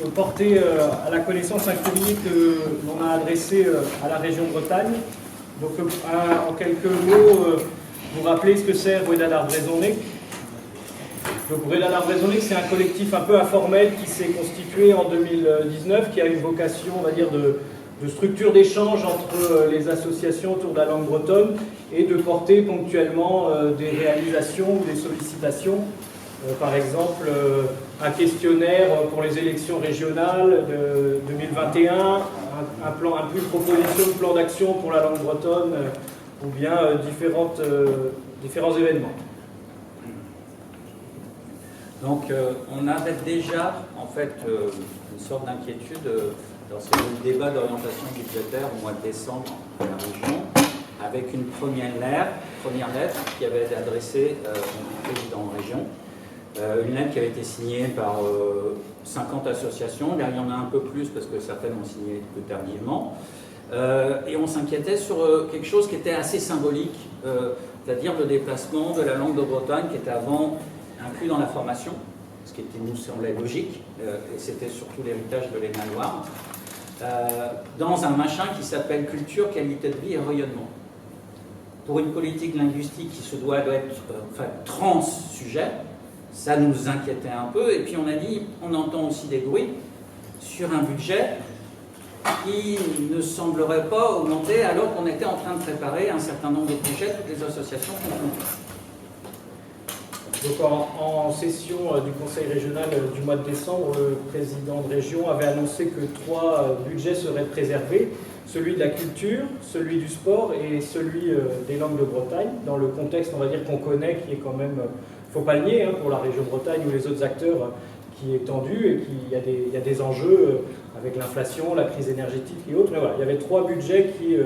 porter à la connaissance un courrier que l'on a adressé à la région Bretagne. Donc, en quelques mots, vous rappelez ce que c'est Rueda d'Arbre Raisonné. Donc, Rueda d'Arbre Raisonné, c'est un collectif un peu informel qui s'est constitué en 2019, qui a une vocation, on va dire, de structure d'échange entre les associations autour de la langue bretonne et de porter ponctuellement des réalisations ou des sollicitations. Par exemple, un questionnaire pour les élections régionales de 2021, une proposition de plan d'action pour la langue bretonne, ou bien différents événements. Donc, on avait déjà, en fait, une sorte d'inquiétude lorsqu'il y a eu le débat d'orientation budgétaire au mois de décembre à la région, avec une première lettre qui avait été adressée au président de région. Une lettre qui avait été signée par 50 associations. Là, il y en a un peu plus parce que certaines ont signé plus tardivement. Et on s'inquiétait sur quelque chose qui était assez symbolique, c'est-à dire le déplacement de la langue de Bretagne qui était avant inclus dans la formation, ce qui nous semblait logique, et c'était surtout l'héritage de l'ENA Loire, dans un machin qui s'appelle culture, qualité de vie et rayonnement. Pour une politique linguistique qui se doit être trans-sujet, ça nous inquiétait un peu, et puis on a dit, on entend aussi des bruits sur un budget qui ne semblerait pas augmenter alors qu'on était en train de préparer un certain nombre de projets, toutes les associations confondues. Donc en session du Conseil régional du mois de décembre, le président de région avait annoncé que 3 budgets seraient préservés, celui de la culture, celui du sport et celui des langues de Bretagne, dans le contexte, on va dire, qu'on connaît, qui est quand même, il ne faut pas le nier, pour la région Bretagne ou les autres acteurs, qui est tendu et qu'il y a des enjeux avec l'inflation, la crise énergétique et autres. Mais voilà, il y avait 3 budgets qui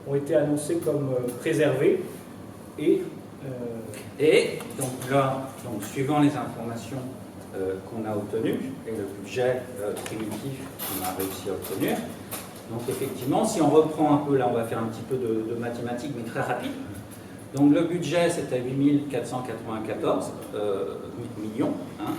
ont été annoncés comme préservés et donc là, suivant les informations qu'on a obtenues et le budget primitif qu'on a réussi à obtenir, donc effectivement, si on reprend un peu, là on va faire un petit peu de mathématiques, mais très rapide. Donc le budget c'était 8 494 millions. Hein.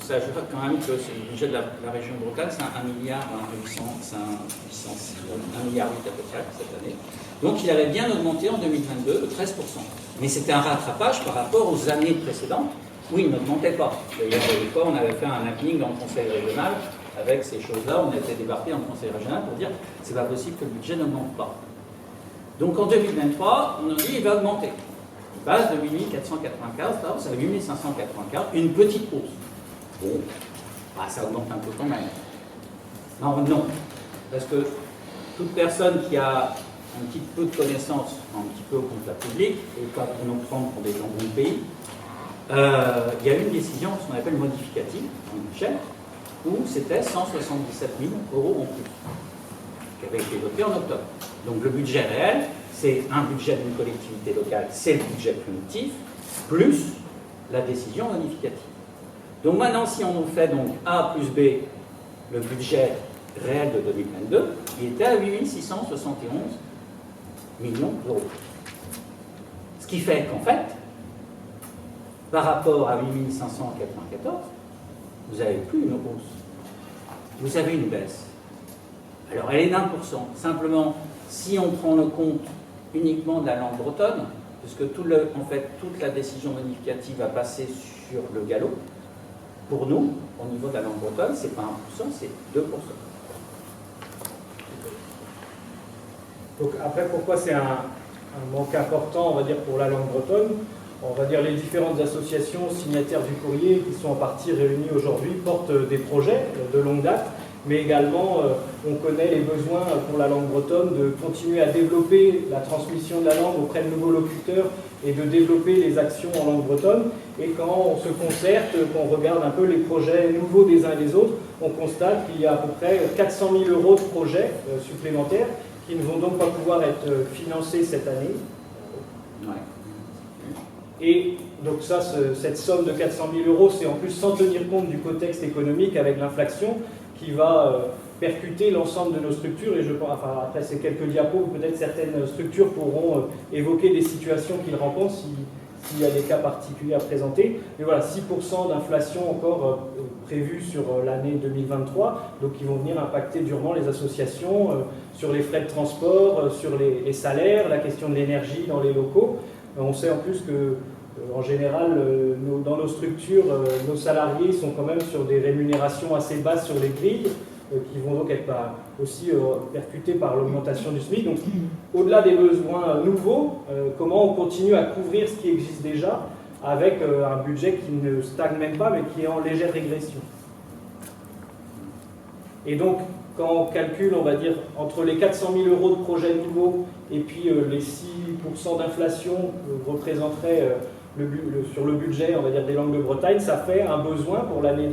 Ça ajoute quand même que c'est le budget de la région de Bretagne, c'est 1 milliard 800, c'est 1 milliard 8 à peu près cette année. Donc il avait bien augmenté en 2022 de 13%. Mais c'était un rattrapage par rapport aux années précédentes où il n'augmentait pas. D'ailleurs, une fois, on avait fait un happening dans le conseil régional avec ces choses-là. On était débarqué dans le conseil régional pour dire c'est pas possible que le budget n'augmente pas. Donc en 2023, on a dit il va augmenter. Il passe de 8 495, c'est à 8 595, une petite hausse. Bon, ça augmente un peu quand même. Non, parce que toute personne qui a un petit peu de connaissances, un petit peu au compte public, et pas pour nous prendre pour des jambons de pays, il y a eu une décision, ce qu'on appelle modificative, en budget, où c'était 177 000 € en plus, qui avait été voté en octobre. Donc le budget réel, c'est un budget d'une collectivité locale, c'est le budget primitif, plus la décision modificative. Donc maintenant, si on nous fait donc A plus B, le budget réel de 2022, il était à 8 671 millions d'euros. Ce qui fait qu'en fait, par rapport à 8 594, vous n'avez plus une hausse. Vous avez une baisse. Alors elle est d'1%. Simplement, si on prend le compte uniquement de la langue bretonne, puisque toute la décision modificative va passer sur le galop, pour nous, au niveau de la langue bretonne, c'est pas 1%, c'est 2%. Donc après, pourquoi c'est un manque important, on va dire, pour la langue bretonne? On va dire les différentes associations signataires du courrier qui sont en partie réunies aujourd'hui portent des projets de longue date, mais également on connaît les besoins pour la langue bretonne de continuer à développer la transmission de la langue auprès de nouveaux locuteurs et de développer les actions en langue bretonne. Et quand on se concerte, qu'on regarde un peu les projets nouveaux des uns et des autres, on constate qu'il y a à peu près 400 000 € de projets supplémentaires qui ne vont donc pas pouvoir être financés cette année. Ouais. Et donc ça, cette somme de 400 000 €, c'est en plus sans tenir compte du contexte économique avec l'inflation qui va percuter l'ensemble de nos structures. Et je pense, après ces quelques diapos, peut-être certaines structures pourront évoquer des situations qu'ils rencontrent s'il y a des cas particuliers à présenter. Mais voilà, 6% d'inflation encore prévue sur l'année 2023, donc qui vont venir impacter durement les associations sur les frais de transport, sur les salaires, la question de l'énergie dans les locaux. On sait en plus que en général, dans nos structures, nos salariés sont quand même sur des rémunérations assez basses sur les grilles, qui vont donc être aussi percutés par l'augmentation du SMIC. Donc, au-delà des besoins nouveaux, comment on continue à couvrir ce qui existe déjà avec un budget qui ne stagne même pas, mais qui est en légère régression. Et donc, quand on calcule, on va dire, entre les 400 000 € de projets nouveaux et puis les 6% d'inflation que représenterait sur le budget, on va dire, des Langues de Bretagne, ça fait un besoin pour l'année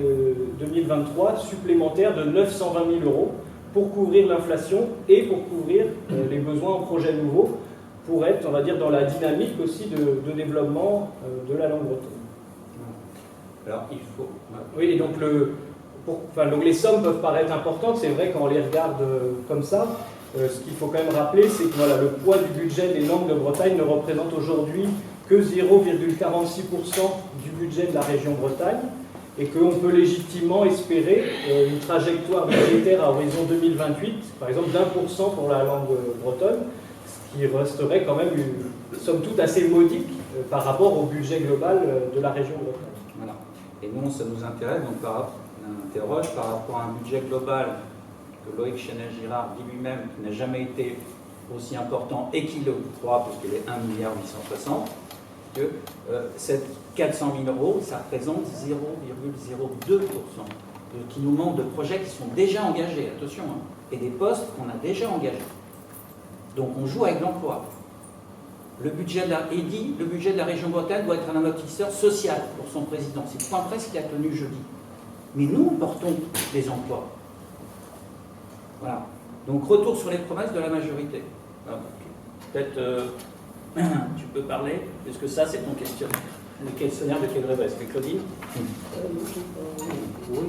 2023 supplémentaire de 920 000 € pour couvrir l'inflation et pour couvrir les besoins en projets nouveaux, pour être, on va dire, dans la dynamique aussi de développement de la langue bretonne. Alors, il faut... Oui, et donc, donc les sommes peuvent paraître importantes, c'est vrai quand on les regarde comme ça. Ce qu'il faut quand même rappeler, c'est que voilà, le poids du budget des Langues de Bretagne ne représente aujourd'hui que 0,46% du budget de la région Bretagne, et qu'on peut légitimement espérer une trajectoire budgétaire à horizon 2028, par exemple d'1% pour la langue bretonne, ce qui resterait quand même une somme toute assez modique par rapport au budget global de la région Bretagne. Voilà. Et nous, ça nous intéresse, donc on interroge par rapport à un budget global que Loïc Chénet-Girard dit lui-même qui n'a jamais été aussi important et qui le croit, puisqu'il est 1,860 milliard, que ces 400 000 €, ça représente 0,02% qui nous manque de projets qui sont déjà engagés, attention, hein, et des postes qu'on a déjà engagés. Donc on joue avec l'emploi. Le budget de la région Bretagne doit être un amortisseur social pour son président. C'est le point de presse qu'il a tenu jeudi. Mais nous, portons les emplois. Voilà. Donc retour sur les promesses de la majorité. Peut-être tu peux parler, puisque ça c'est ton questionnaire. Le questionnaire de quelle est-ce que Claudine? Oui,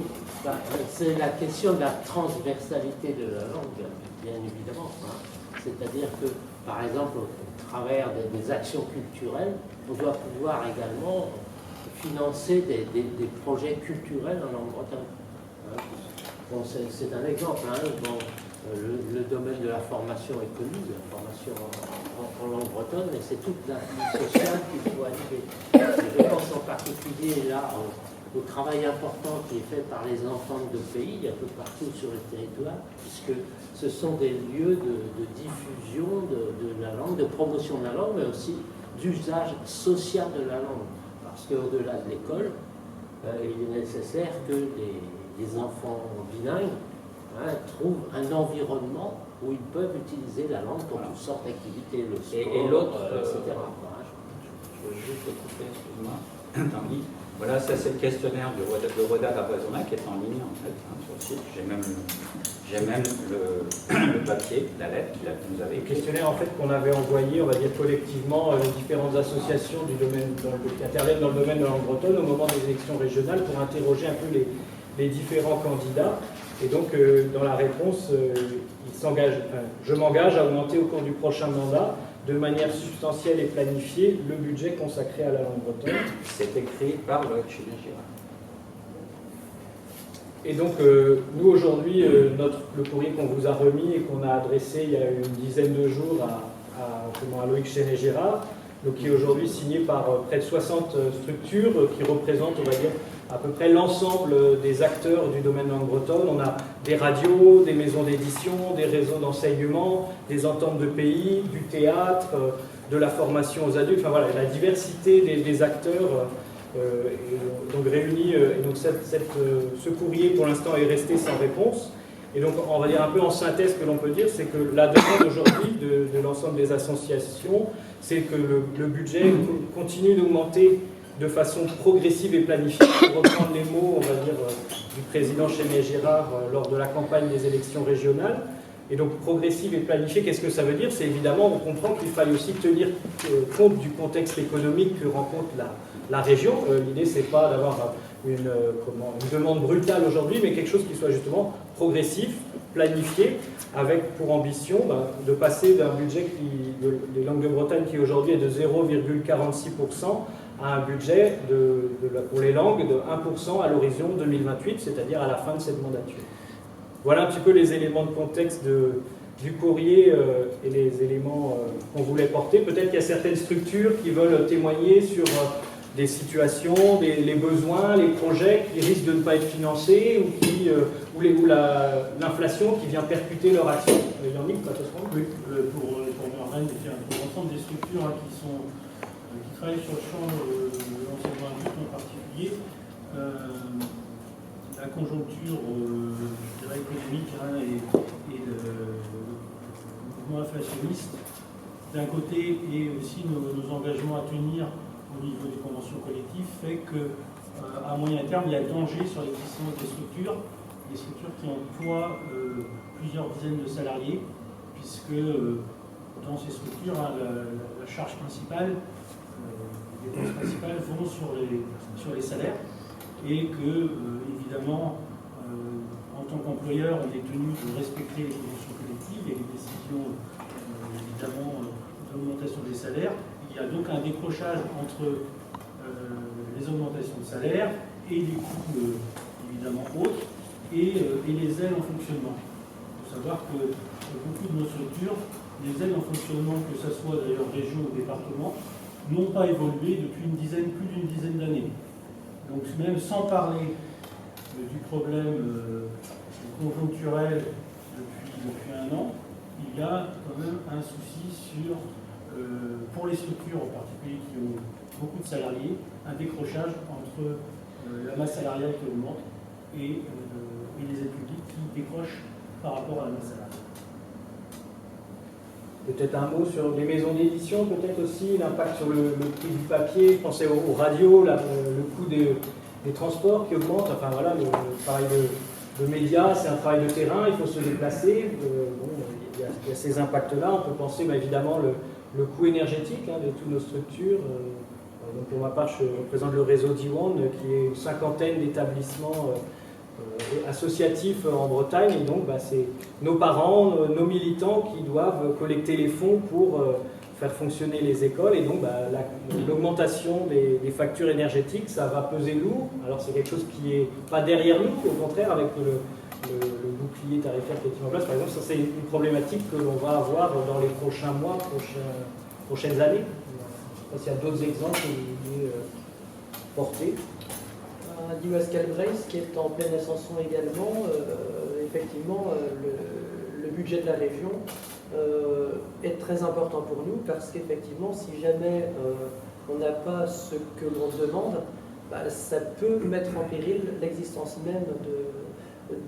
c'est la question de la transversalité de la langue, bien évidemment. Hein. C'est-à-dire que, par exemple, au travers des actions culturelles, on doit pouvoir également financer des projets culturels en langue bretonne. Hein. Bon, c'est un exemple. Hein. Bon, le domaine de la formation est connu, la formation en langue bretonne, mais c'est toute la vie sociale qu'il faut animer. Je pense en particulier là au travail important qui est fait par les enfants de pays, un peu partout sur le territoire, puisque ce sont des lieux de diffusion de la langue, de promotion de la langue, mais aussi d'usage social de la langue. Parce qu'au-delà de l'école, il est nécessaire que les enfants bilingues trouvent un environnement où ils peuvent utiliser la langue pour toutes sortes d'activités, le sport, et l'autre, etc. Je veux juste te couper, excuse-moi, Tanguy. Voilà, ça c'est le questionnaire de Roda d'Arboisonnet qui est en ligne en fait, hein, sur le site. J'ai même le papier, la lettre qu'il nous avait écrit. Le questionnaire en fait qu'on avait envoyé, on va dire collectivement, les différentes associations du domaine, qui interviennent dans le domaine de la langue bretonne au moment des élections régionales pour interroger un peu les différents candidats. Et donc, dans la réponse, je m'engage à augmenter au cours du prochain mandat, de manière substantielle et planifiée, le budget consacré à la langue bretonne. C'est écrit par Loïc Chénet-Girard. Et donc, nous, aujourd'hui, le courrier qu'on vous a remis et qu'on a adressé il y a une dizaine de jours à Loïc Chénet-Girard, donc qui est aujourd'hui signé par près de 60 structures qui représentent, on va dire, à peu près l'ensemble des acteurs du domaine langue bretonne. On a des radios, des maisons d'édition, des réseaux d'enseignement, des ententes de pays, du théâtre, de la formation aux adultes, enfin voilà, la diversité des acteurs donc réunis. Et donc ce courrier pour l'instant est resté sans réponse. Et donc on va dire un peu en synthèse ce que l'on peut dire, c'est que la demande aujourd'hui de l'ensemble des associations, c'est que le budget continue d'augmenter de façon progressive et planifiée, pour reprendre les mots, on va dire, du président Chénet-Girard lors de la campagne des élections régionales. Et donc progressive et planifiée, qu'est-ce que ça veut dire? C'est évidemment, on comprend qu'il faille aussi tenir compte du contexte économique que rencontre la région. L'idée, c'est pas d'avoir une demande brutale aujourd'hui, mais quelque chose qui soit justement progressif, planifié, avec pour ambition de passer d'un budget des langues de Bretagne qui aujourd'hui est de 0,46% à un budget pour les langues de 1% à l'horizon 2028, c'est-à-dire à la fin de cette mandature. Voilà un petit peu les éléments de contexte du courrier et les éléments qu'on voulait porter. Peut-être qu'il y a certaines structures qui veulent témoigner sur des situations, les besoins, les projets qui risquent de ne pas être financés ou l'inflation qui vient percuter leur action. Yannick, pas oui, pour Merven, pour l'ensemble des structures qui travaillent sur le champ de l'enseignement adulte en particulier, la conjoncture je dirais, économique et le mouvement inflationniste d'un côté et aussi nos engagements à tenir au niveau des conventions collectives fait qu'à moyen terme il y a danger sur l'existence des structures qui emploient plusieurs dizaines de salariés, puisque dans ces structures la charge principale, les dépenses principales vont sur les salaires, et que évidemment en tant qu'employeur on est tenu de respecter les conventions collectives et les décisions évidemment d'augmentation des salaires. Il y a donc un décrochage entre les augmentations de salaire et les coûts évidemment autres et les aides en fonctionnement. Il faut savoir que beaucoup de nos structures, les aides en fonctionnement, que ce soit d'ailleurs région ou département, n'ont pas évolué depuis plus d'une dizaine d'années. Donc même sans parler du problème conjoncturel depuis un an, il y a quand même un souci pour les structures en particulier qui ont beaucoup de salariés, un décrochage entre la masse salariale qui augmente et les aides publiques qui décrochent par rapport à la masse salariale. Peut-être un mot sur les maisons d'édition, peut-être aussi l'impact sur le prix du papier. Pensez aux radios, le coût des transports qui augmente. Enfin voilà, le travail de médias, c'est un travail de terrain, il faut se déplacer. Il y a ces impacts-là. On peut penser évidemment le coût énergétique de toutes nos structures. Donc pour ma part, je représente le réseau Diwan, qui est une cinquantaine d'établissements associatifs en Bretagne. Et donc c'est nos parents, nos militants qui doivent collecter les fonds pour faire fonctionner les écoles. Et donc l'augmentation des factures énergétiques, ça va peser lourd. Alors c'est quelque chose qui n'est pas derrière nous, au contraire, avec le bouclier tarifaire qui est mis en place, par exemple, ça c'est une problématique que l'on va avoir dans les prochains mois, prochaines années. Je ne sais pas s'il y a d'autres exemples que vous voulez porter. US Calbrace qui est en pleine ascension également. Effectivement, le budget de la région est très important pour nous parce qu'effectivement, si jamais on n'a pas ce que l'on demande, ça peut mettre en péril l'existence même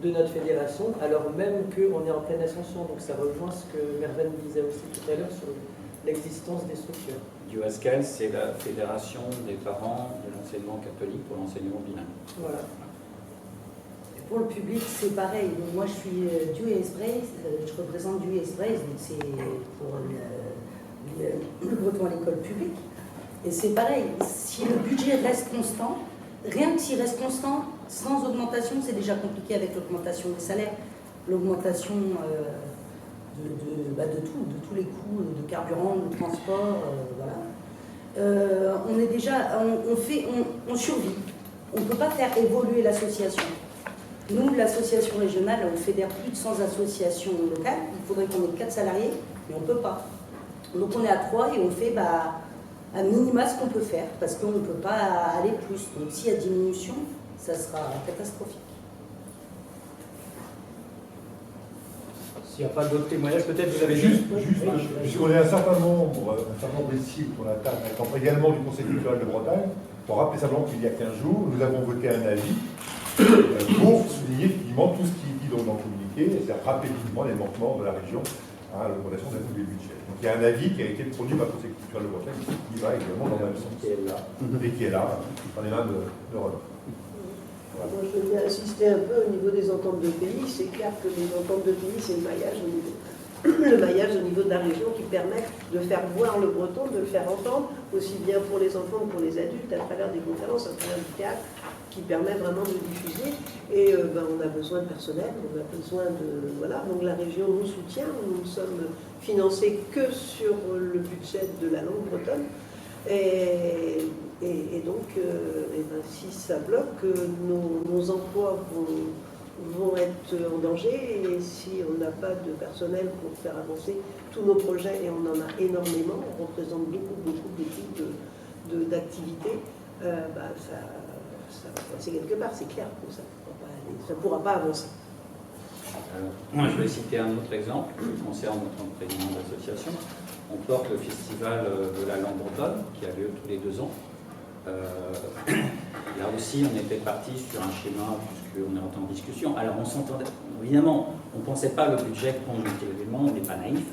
de notre fédération, alors même qu'on est en pleine ascension. Donc ça rejoint ce que Merven disait aussi tout à l'heure sur l'existence des structures. USCAL, c'est la Fédération des parents de l'enseignement catholique pour l'enseignement bilingue. Voilà. Et pour le public, c'est pareil. Donc, moi, je suis du US-Brace, je représente du US-Brace, donc c'est pour le breton à l'école publique. Et c'est pareil, si le budget reste constant, rien que s'il reste constant, sans augmentation, c'est déjà compliqué avec l'augmentation des salaires, l'augmentation de tous les coûts, de carburant, de transport, voilà. On est déjà, on survit. On ne peut pas faire évoluer l'association. Nous, l'association régionale, on fédère plus de 100 associations locales. Il faudrait qu'on ait 4 salariés, mais on ne peut pas. Donc on est à 3 et on fait à minima ce qu'on peut faire, parce qu'on ne peut pas aller plus. Donc s'il y a diminution, ça sera catastrophique. S'il n'y a pas d'autres témoignages, peut-être vous avez puisqu'on est un certain nombre ici pour la table, également du Conseil culturel de Bretagne, pour rappeler simplement qu'il y a 15 jours, nous avons voté un avis pour souligner effectivement tout ce qui est dit dans le communiqué, c'est-à-dire rappeler effectivement les manquements de la région à l'augmentation des budgets. Donc il y a un avis qui a été produit par le Conseil culturel de Bretagne qui va également dans le même sens. Et qui est là, dans les mains de Renaud. Moi, je veux bien insister un peu au niveau des ententes de pays. C'est clair que les ententes de pays, c'est le maillage au niveau de la région qui permet de faire voir le breton, de le faire entendre, aussi bien pour les enfants que pour les adultes, à travers des conférences, à travers du théâtre, qui permet vraiment de diffuser. Et on a besoin de personnel, on a besoin de... Voilà, donc la région nous soutient, nous ne sommes financés que sur le budget de la langue bretonne. Et donc, si ça bloque, nos emplois vont être en danger, et si on n'a pas de personnel pour faire avancer tous nos projets, et on en a énormément, on représente beaucoup d'activités, ça va passer quelque part, c'est clair que ça ne pourra pas avancer. Moi, je vais citer un autre exemple qui concerne notre président d'association. On porte le festival de la langue bretonne qui a lieu tous les 2 ans. Là aussi, on était parti sur un schéma puisqu'on est en discussion. Alors, on s'entendait, évidemment, on ne pensait pas le budget conjoncturel, on n'est pas naïf.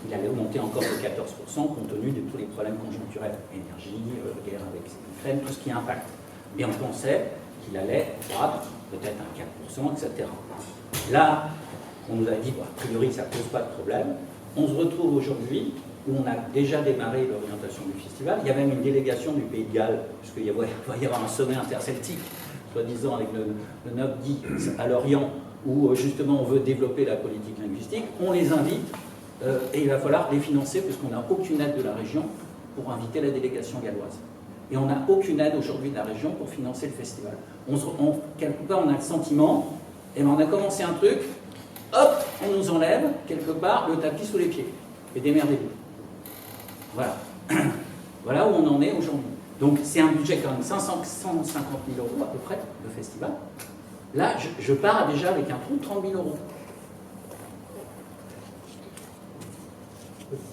Il allait augmenter encore de 14% compte tenu de tous les problèmes conjoncturels, énergie, guerre avec l'Ukraine, tout ce qui impacte. Et on pensait qu'il allait croître peut-être un 4%, etc. Là, on nous a dit, a priori, ça ne pose pas de problème. On se retrouve aujourd'hui où on a déjà démarré l'orientation du festival. Il y a même une délégation du Pays de Galles, puisqu'il va y avoir un sommet interceltique, soi-disant avec le noble Guy à Lorient, où justement on veut développer la politique linguistique. On les invite et il va falloir les financer, puisqu'on n'a aucune aide de la région pour inviter la délégation galloise. Et on n'a aucune aide aujourd'hui de la région pour financer le festival. Quelque part, on a le sentiment, on a commencé un truc, hop, on nous enlève, quelque part, le tapis sous les pieds. Et démerdez-vous. Voilà. Voilà où on en est aujourd'hui. Donc c'est un budget quand même 150 000 € à peu près, le festival. Là, je pars déjà avec un trou de 30 000 €.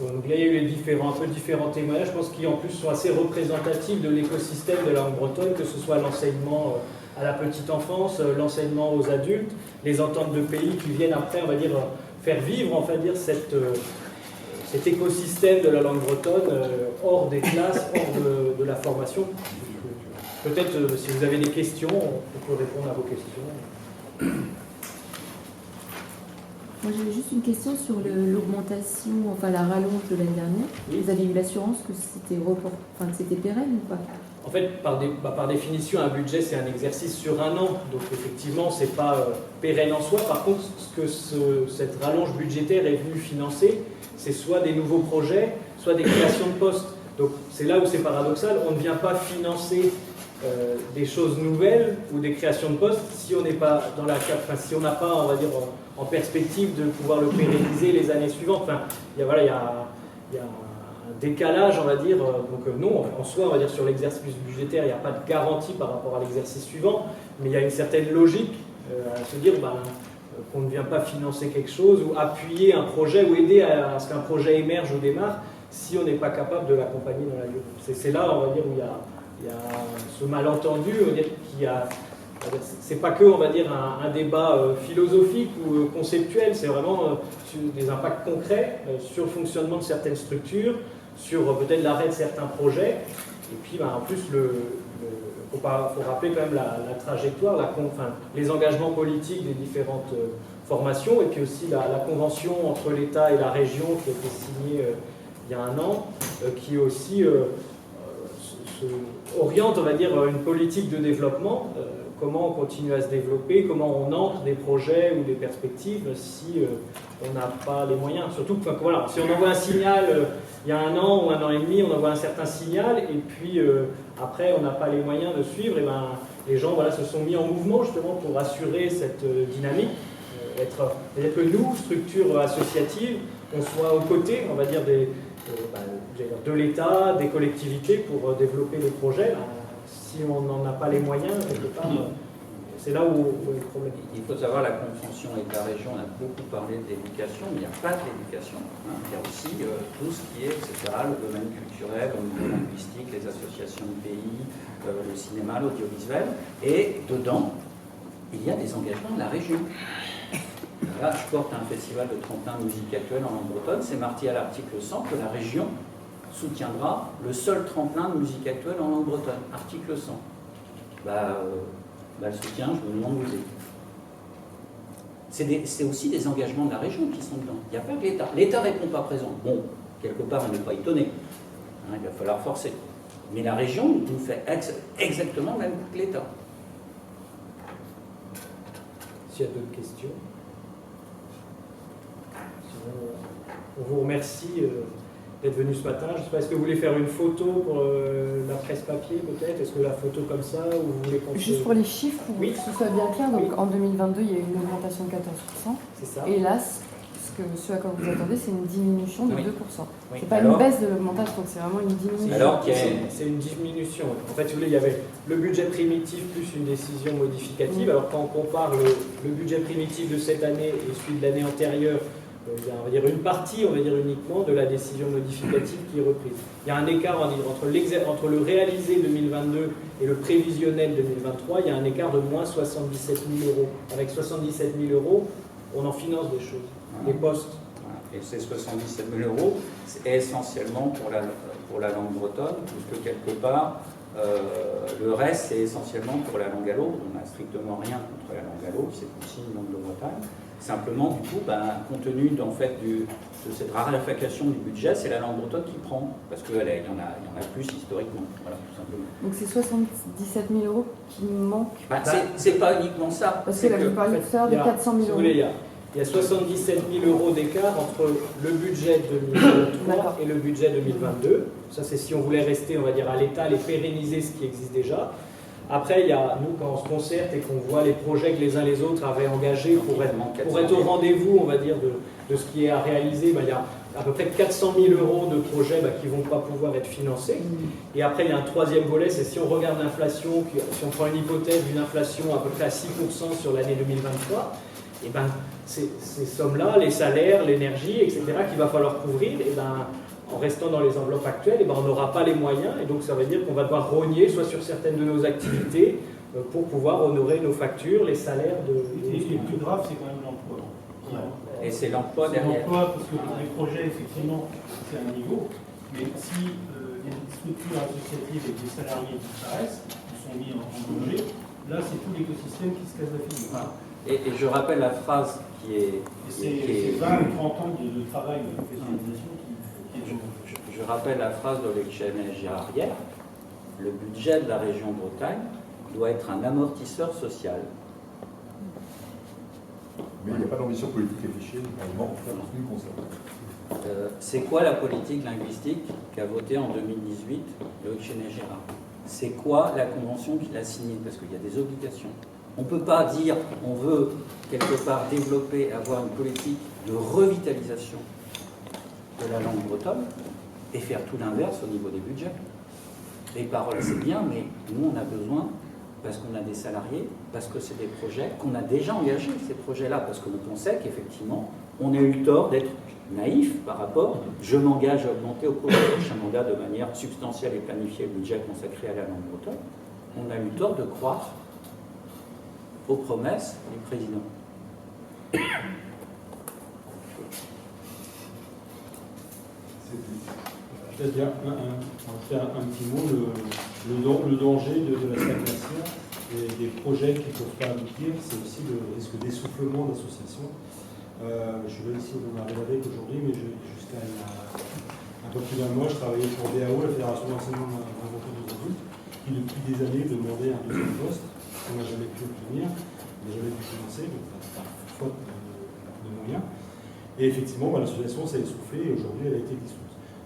Donc là, il y a eu un peu différents témoignages, je pense, qui en plus sont assez représentatifs de l'écosystème de la langue bretonne, que ce soit l'enseignement à la petite enfance, l'enseignement aux adultes, les ententes de pays qui viennent après, on va dire, faire vivre, on va dire, cet écosystème de la langue bretonne hors des classes, hors de la formation. Peut-être, si vous avez des questions, on peut répondre à vos questions. Moi, j'avais juste une question sur l'augmentation, enfin la rallonge de l'année dernière. Oui. Vous avez eu l'assurance que c'était pérenne ou pas? En fait, par définition, un budget, c'est un exercice sur un an. Donc, effectivement, ce n'est pas pérenne en soi. Par contre, ce que cette rallonge budgétaire est venue financer, c'est soit des nouveaux projets, soit des créations de postes. Donc, c'est là où c'est paradoxal. On ne vient pas financer des choses nouvelles ou des créations de postes si on n'est pas dans si on n'a pas, on va dire, en perspective de pouvoir le pérenniser les années suivantes. Enfin, il y a un décalage, on va dire. Donc non, en soi, on va dire sur l'exercice budgétaire, il n'y a pas de garantie par rapport à l'exercice suivant, mais il y a une certaine logique à se dire qu'on ne vient pas financer quelque chose ou appuyer un projet ou aider à ce qu'un projet émerge ou démarre si on n'est pas capable de l'accompagner dans la durée. C'est là, on va dire, où il y a ce malentendu, c'est pas que, on va dire, un débat philosophique ou conceptuel, c'est vraiment des impacts concrets sur le fonctionnement de certaines structures, sur peut-être l'arrêt de certains projets, et puis en plus, faut rappeler quand même la trajectoire, les engagements politiques des différentes formations, et puis aussi la convention entre l'État et la région qui a été signée il y a un an, qui aussi oriente, on va dire, une politique de développement, comment on continue à se développer, comment on entre des projets ou des perspectives si on n'a pas les moyens. Surtout que, voilà, si on envoie un signal il y a un an ou un an et demi, on envoie un certain signal, et puis après on n'a pas les moyens de suivre, et les gens se sont mis en mouvement justement pour assurer cette dynamique, c'est-à-dire que nous, structure associative, on soit aux côtés, on va dire, de l'État, des collectivités pour développer les projets. Si on n'en a pas les moyens, quelque part, c'est là où est le problème. Il faut savoir, la convention État-région, on a beaucoup parlé d'éducation, mais il n'y a pas que l'éducation. Il y a aussi tout ce qui est, etc., le domaine culturel, au niveau linguistique, les associations de pays, le cinéma, l'audiovisuel. Et dedans, il y a des engagements de la région. Là, je porte un festival de tremplin de musique actuelle en langue bretonne. C'est marqué à l'article 100 que la région soutiendra le seul tremplin de musique actuelle en langue bretonne. Article 100. Le soutien, je me demande où il est. C'est aussi des engagements de la région qui sont dedans. Il n'y a pas que l'État. L'État ne répond pas présent. Bon, quelque part, on n'est pas étonné. Il va falloir forcer. Mais la région nous fait exactement le même coup que l'État. s'il y a d'autres questions. Sinon, on vous remercie d'être venu ce matin. Je ne sais pas, est-ce que vous voulez faire une photo pour la presse papier peut-être? Est-ce que la photo comme ça, ou vous voulez qu'on Juste pour les chiffres, pour Oui. que ce soit bien clair, donc Oui. en 2022, il y a eu une augmentation de 14%. C'est ça. Et là, ce à quoi vous attendez, c'est une diminution de Oui. 2%. Oui. C'est pas Alors- une baisse de l'augmentation, donc c'est vraiment une diminution. Alors qu'il y a- C'est une diminution. En fait, si vous voulez, il y avait le budget primitif plus une décision modificative. Alors quand on compare le budget primitif de cette année et celui de l'année antérieure, il y a, on va dire, une partie, on va dire uniquement, de la décision modificative qui est reprise. Il y a un écart, on va dire, entre le réalisé 2022 et le prévisionnel 2023, il y a un écart de moins 77 000 euros. Avec 77 000 euros, on en finance des choses, des postes. Voilà. Et ces 77 000 euros, c'est essentiellement pour la langue bretonne, puisque quelque part, le reste, c'est essentiellement pour la langue allo. On n'a strictement rien contre la langue allo, c'est aussi une langue de Bretagne. Simplement, du coup, compte tenu de cette raréfaction du budget, c'est la langue bretonne qui prend, parce qu'il y en a plus historiquement, voilà, tout simplement. Donc c'est 77 000 euros qui manquent. C'est pas uniquement ça. Parce c'est que là, vous parliez tout à l'heure de Il y a, 400 si 000 vous euros. voulez, il y a 77 000 euros d'écart entre le budget 2023 D'accord. et le budget 2022. Ça, c'est si on voulait rester, on va dire, à l'état et pérenniser ce qui existe déjà. Après, il y a, nous, quand on se concerte et qu'on voit les projets que les uns les autres avaient engagés pour être au rendez-vous, on va dire, de ce qui est à réaliser, il y a à peu près 400 000 euros de projets qui ne vont pas pouvoir être financés. Et après, il y a un troisième volet, c'est si on regarde l'inflation, si on prend une hypothèse d'une inflation à peu près à 6% sur l'année 2023, et ces sommes-là, les salaires, l'énergie, etc., qu'il va falloir couvrir, et en restant dans les enveloppes actuelles, on n'aura pas les moyens, et donc ça veut dire qu'on va devoir rogner soit sur certaines de nos activités pour pouvoir honorer nos factures, les salaires Et le plus grave, c'est quand même l'emploi. Et c'est l'emploi C'est derrière. l'emploi, parce que les projets, effectivement, c'est un niveau, mais si il y a une structure associative avec des salariés qui disparaissent, qui sont mis en danger, là, c'est tout l'écosystème qui se casse la figure. Voilà. Et je rappelle la phrase qui est... C'est 20 ou 30 ans de travail, de professionnalisation qui est Je rappelle la phrase de l'ex-GNG Arrière. Le budget de la région Bretagne doit être un amortisseur social. Mais il n'y a pas d'ambition politique affichée, normalement, en tout cas, en ce qui nous concerne. C'est quoi la politique linguistique qu'a votée en 2018 le GNG Gérard? C'est quoi la convention qu'il a signée? Parce qu'il y a des obligations. On ne peut pas dire on veut quelque part développer, avoir une politique de revitalisation de la langue bretonne et faire tout l'inverse au niveau des budgets. Les paroles, c'est bien, mais nous, on a besoin, parce qu'on a des salariés, parce que c'est des projets qu'on a déjà engagés, ces projets-là, parce que on sait qu'effectivement, on a eu le tort d'être naïf par rapport, je m'engage à augmenter au cours du prochain mandat de manière substantielle et planifier le budget consacré à la langue bretonne. On a eu le tort de croire aux promesses du président. Peut-être bien un petit mot, le danger de la stagnation et des projets qui ne peuvent pas aboutir, c'est aussi le risque d'essoufflement d'associations. Je suis là ici dans la Rédavec aujourd'hui, mais jusqu'à un peu plus d'un mois, je travaillais pour DAO, la Fédération d'enseignement involontaire des adultes, qui depuis des années demandait un deuxième poste, qu'on n'a jamais pu obtenir, on n'a jamais pu financer, donc par faute de moyens. Et effectivement, l'association s'est essoufflée et aujourd'hui elle a été dissoute.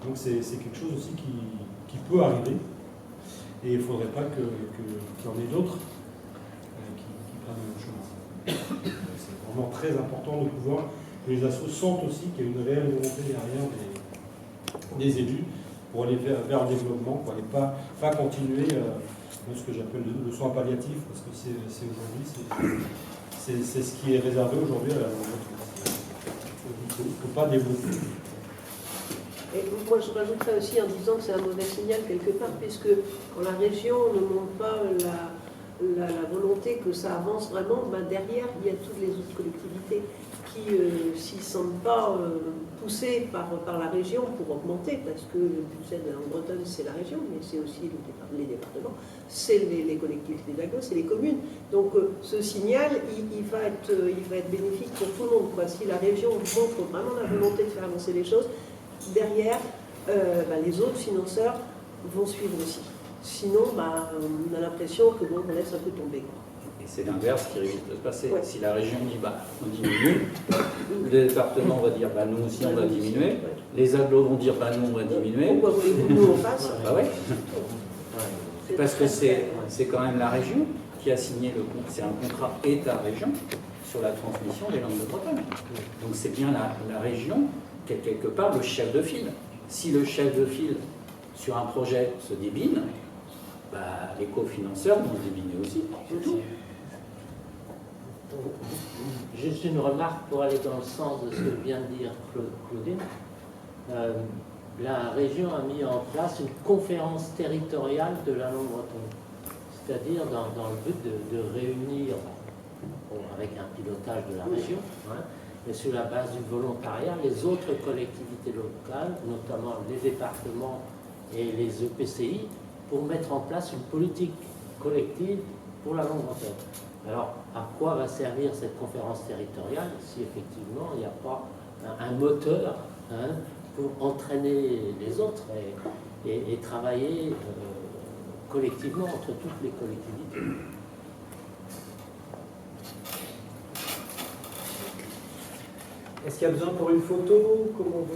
Donc c'est quelque chose aussi qui peut arriver et il ne faudrait pas qu'il y en ait d'autres qui prennent le chemin. C'est vraiment très important de pouvoir que les assos sentent aussi qu'il y a une réelle volonté derrière des élus pour aller vers le développement, et pas continuer ce que j'appelle le soin palliatif, parce que c'est aujourd'hui, c'est ce qui est réservé aujourd'hui à la il ne faut pas développer. Et moi, je rajouterais aussi en disant que c'est un mauvais signal quelque part, puisque quand la région ne montre pas la volonté que ça avance vraiment, derrière, il y a toutes les autres collectivités qui, s'ils ne se sentent pas poussés par la région pour augmenter, parce que le budget de la Bretonne, c'est la région, mais c'est aussi les départements, c'est les collectivités d'agglo, c'est les communes. Donc ce signal, il va être bénéfique pour tout le monde, quoi. Si la région montre vraiment la volonté de faire avancer les choses, derrière, les autres financeurs vont suivre aussi. Sinon, on a l'impression que on laisse un peu tomber, quoi. Et c'est l'inverse qui risque de se passer. Ouais. Si la région dit bah, on diminue, le département va dire bah, nous aussi on va diminuer, les agglos vont dire bah, nous on va diminuer. Pourquoi voulez-vous que nous on fasse? Bah ouais. Parce que c'est quand même la région qui a signé c'est un contrat État-région sur la transmission des langues de Bretagne. Donc c'est bien la région qui est quelque part le chef de file. Si le chef de file sur un projet se débine, bah, les cofinanceurs vont se débiner aussi, c'est tout. Juste une remarque pour aller dans le sens de ce que vient de dire Claudine. La région a mis en place une conférence territoriale de la langue bretonne, c'est-à-dire dans le but de réunir, avec un pilotage de la région, hein, mais sur la base du volontariat, les autres collectivités locales, notamment les départements et les EPCI, pour mettre en place une politique collective pour la langue bretonne. Alors, à quoi va servir cette conférence territoriale si effectivement il n'y a pas un moteur, hein, pour entraîner les autres et travailler collectivement entre toutes les collectivités? Est-ce qu'il y a besoin pour une photo? Comment on veut